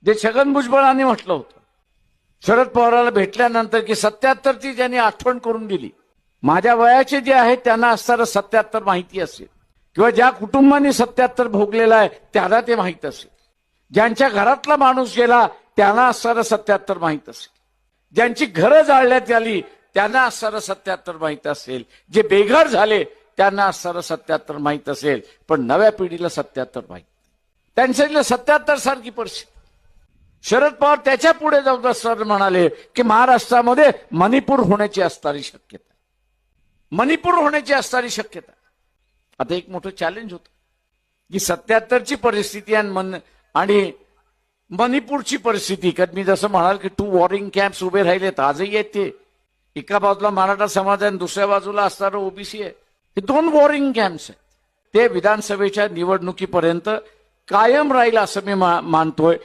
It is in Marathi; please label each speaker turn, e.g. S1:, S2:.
S1: जे छगन भुजबळांनी म्हटलं होतं शरद पवारांना भेटल्यानंतर की 77ची ज्यांनी आठवण करून दिली, माझ्या वयाचे जे आहेत त्यांना असणारं 77 माहिती असेल किंवा ज्या कुटुंबांनी 77 भोगलेला आहे त्यांना ते माहीत असेल, ज्यांच्या घरातला माणूस गेला त्यांना असणारं 77 माहीत असेल, ज्यांची घरं जाळण्यात आली त्यांना असणारं 77 माहीत असेल, जे बेघर झाले त्यांना असणारं 77 माहीत असेल, पण नव्या पिढीला 77 माहीत. त्यांच्यातल्या 77 सारखी परिस्थिती. शरद पवार त्याच्या पुढे जाऊन असताना म्हणाले की महाराष्ट्रामध्ये मणिपूर होण्याची असणारी शक्यता, मणिपूर होण्याची असणारी शक्यता. आता एक मोठं चॅलेंज होतं की 77ची परिस्थिती आणि मणिपूरची परिस्थिती. कारण मी जसं म्हणाल की 2 वॉरिंग कॅम्प्स उभे राहिलेत, आजही आहेत ते. एका बाजूला मराठा समाज आहे आणि दुसऱ्या बाजूला असणारं ओबीसी आहे. हे 2 वॉरिंग कॅम्प्स आहेत. ते विधानसभेच्या निवडणुकीपर्यंत कायम राहील असं मी मानतोय.